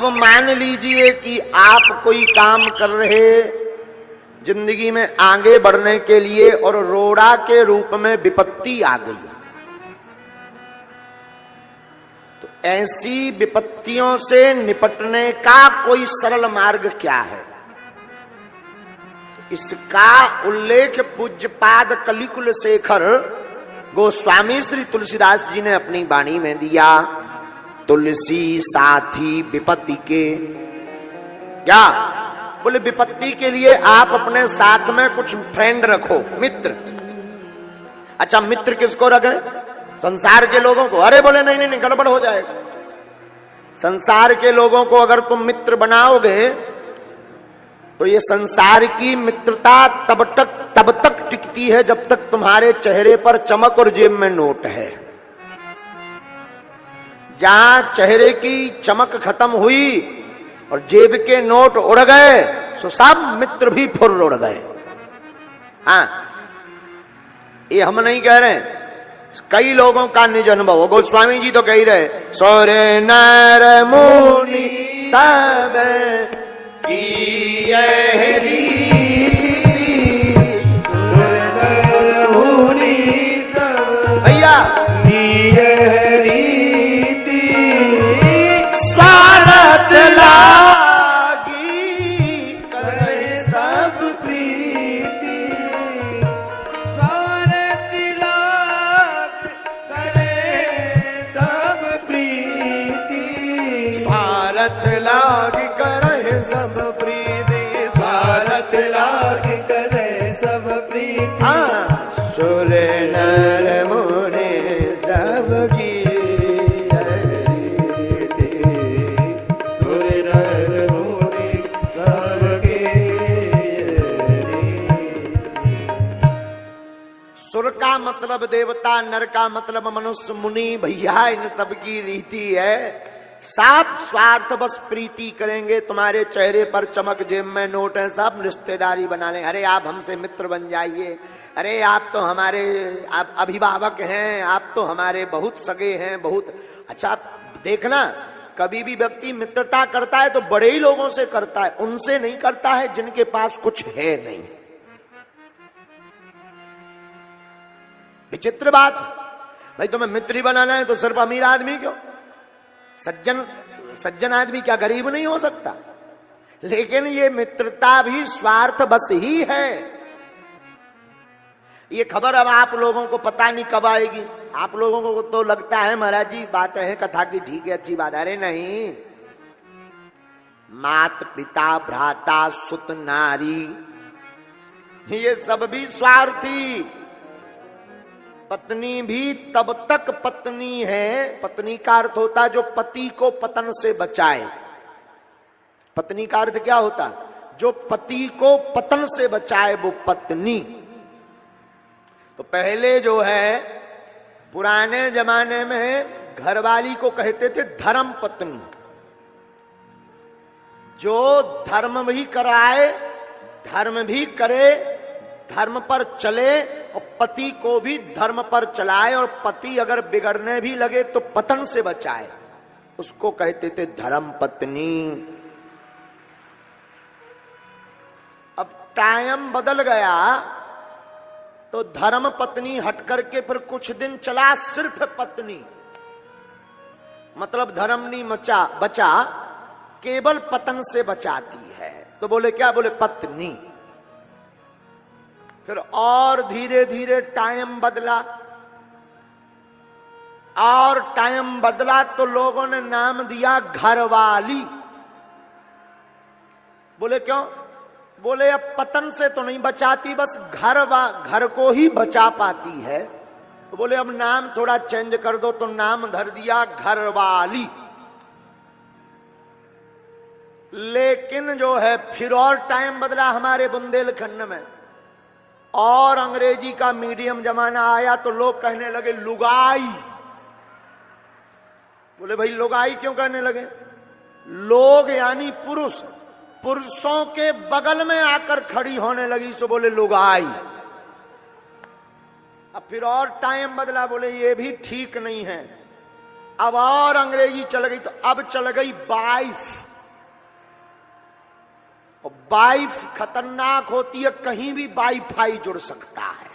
अब मान लीजिए कि आप कोई काम कर रहे जिंदगी में आगे बढ़ने के लिए और रोड़ा के रूप में विपत्ति आ गई, तो ऐसी विपत्तियों से निपटने का कोई सरल मार्ग क्या है? इसका उल्लेख पूज्यपाद कलिकुल शेखर गोस्वामी श्री तुलसीदास जी ने अपनी वाणी में दिया। तुलसी साथी विपत्ति के, क्या बोले? विपत्ति के लिए आप अपने साथ में कुछ फ्रेंड रखो, मित्र। अच्छा, मित्र किसको रखें? संसार के लोगों को? अरे बोले नहीं नहीं नहीं, गड़बड़ हो जाएगा। संसार के लोगों को अगर तुम मित्र बनाओगे तो ये संसार की मित्रता तब तक टिकती है जब तक तुम्हारे चेहरे पर चमक और जेब में नोट है। जहां चेहरे की चमक खत्म हुई और जेब के नोट उड़ गए तो सब मित्र भी फुर्र उड़ गए। हाँ, ये हम नहीं कह रहे, कई लोगों का निज अनुभव। गोस्वामी जी तो कह रहे, सोरे नर मुनि सब की भैया स्वार्थ लागी करे सब प्रीति, स्वार्थ लाग करे सब प्रीति, स्वार्थ लाग करे सब प्रीति, स्वार्थ लाग करे सब प्रीति। हाँ, सुर नर मुनि सब की सुर का मतलब देवता, नर का मतलब मनुष्य, मुनि भैया इन सब की रीति है। सब स्वार्थ बस प्रीति करेंगे, तुम्हारे चेहरे पर चमक, जेब में नोट है, सब रिश्तेदारी बना लें। अरे आप हमसे मित्र बन जाइए, अरे आप तो हमारे आप अभिभावक हैं, आप तो हमारे बहुत सगे हैं, बहुत अच्छा। देखना, कभी भी व्यक्ति मित्रता करता है तो बड़े ही लोगों से करता है, उनसे नहीं करता है जिनके पास कुछ है नहीं। विचित्र बात। भाई तुम्हें मित्र ही बनाना है तो सिर्फ अमीर आदमी क्यों? सज्जन आदमी क्या गरीब नहीं हो सकता? लेकिन ये मित्रता भी स्वार्थ बस ही है। ये खबर अब आप लोगों को पता नहीं कब आएगी। आप लोगों को तो लगता है महाराज जी बातें हैं कथा की, ठीक है, अच्छी बात। अरे नहीं, मात पिता भ्राता सुत नारी ये सब भी स्वार्थी। पत्नी भी तब तक पत्नी है, पत्नी का अर्थ होता है जो पति को पतन से बचाए। पत्नी का अर्थ क्या होता? जो पति को पतन से बचाए वो पत्नी। तो पहले जो है पुराने जमाने में घरवाली को कहते थे धर्म पत्नी, जो धर्म भी कराए, धर्म भी करे, धर्म पर चले और पति को भी धर्म पर चलाए, और पति अगर बिगड़ने भी लगे तो पतन से बचाए, उसको कहते थे धर्म पत्नी। अब टाइम बदल गया तो धर्म पत्नी हट करके फिर कुछ दिन चला सिर्फ पत्नी, मतलब धर्म नहीं बचा, केवल पतन से बचाती है। तो बोले क्या? बोले पत्नी। फिर और धीरे धीरे टाइम बदला, और टाइम बदला तो लोगों ने नाम दिया घरवाली। बोले क्यों? बोले अब पतन से तो नहीं बचाती, बस घर को ही बचा पाती है। तो बोले अब नाम थोड़ा चेंज कर दो, तो नाम धर दिया घरवाली। लेकिन जो है फिर और टाइम बदला हमारे बुंदेलखंड में, और अंग्रेजी का मीडियम जमाना आया तो लोग कहने लगे लुगाई। बोले भाई लुगाई क्यों कहने लगे? लोग यानी पुरुष, पुरुषों के बगल में आकर खड़ी होने लगी सो बोले लुगाई। अब फिर और टाइम बदला, बोले ये भी ठीक नहीं है। अब और अंग्रेजी चल गई तो अब चल गई वाइफ। वाइफ खतरनाक होती है, कहीं भी वाईफाई जुड़ सकता है।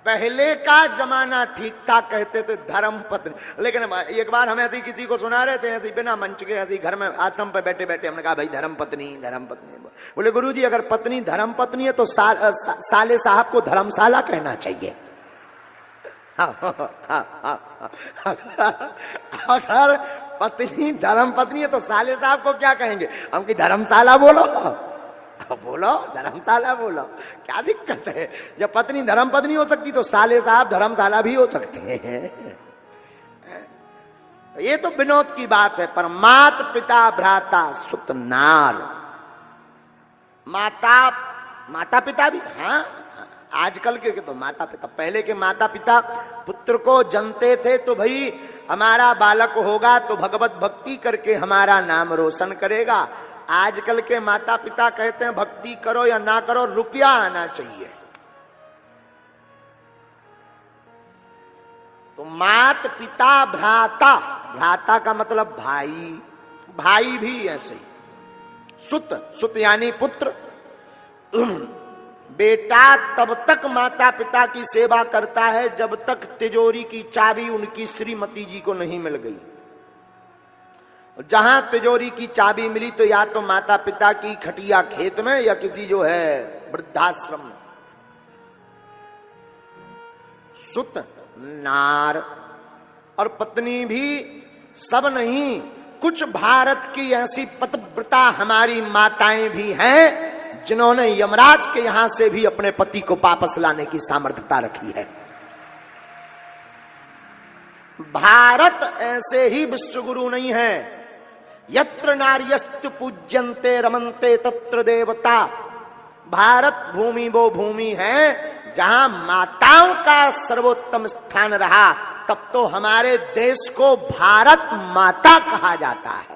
पहले का जमाना ठीक था, कहते थे धर्म पत्नी। लेकिन एक बार हम ऐसे किसी को सुना रहे थे, ऐसे बिना मंच के, ऐसे घर में आश्रम पे बैठे बैठे हमने कहा भाई धर्म पत्नी, धर्म पत्नी। बोले गुरुजी अगर पत्नी धर्म पत्नी है तो साले साहब को धर्मशाला कहना चाहिए। अगर पत्नी धर्म पत्नी है तो साले साहब को क्या कहेंगे हम, कि धर्मशाला बोलो, बोलो धर्मशाला बोलो, क्या दिक्कत है। जब पत्नी धर्म पत्नी हो सकती तो साले साहब धर्मशाला भी हो सकते हैं। ये तो विनोद की बात है, पर मात पिता भ्राता सुत नार, माता पिता भी, हाँ आजकल के तो माता पिता, पहले के माता पिता पुत्र को जनते थे तो भाई हमारा बालक होगा तो भगवत भक्ति करके हमारा नाम रोशन करेगा। आजकल के माता पिता कहते हैं भक्ति करो या ना करो, रुपया आना चाहिए। तो मात पिता भ्राता, भ्राता का मतलब भाई, भाई भी ऐसे ही। सुत यानी पुत्र। बेटा तब तक माता पिता की सेवा करता है जब तक तिजोरी की चाबी उनकी श्रीमती जी को नहीं मिल गई। जहां तिजोरी की चाबी मिली तो या तो माता पिता की खटिया खेत में या किसी जो है वृद्धाश्रम में। सुत नार और पत्नी भी सब नहीं, कुछ भारत की ऐसी पतिव्रता हमारी माताएं भी हैं जिन्होंने यमराज के यहां से भी अपने पति को वापस लाने की सामर्थ्यता रखी है। भारत ऐसे ही विश्वगुरु नहीं है। यत्र नार्यस्तु पूज्यन्ते रमन्ते तत्र देवता। भारत भूमि वो भूमि है जहां माताओं का सर्वोत्तम स्थान रहा, तब तो हमारे देश को भारत माता कहा जाता है।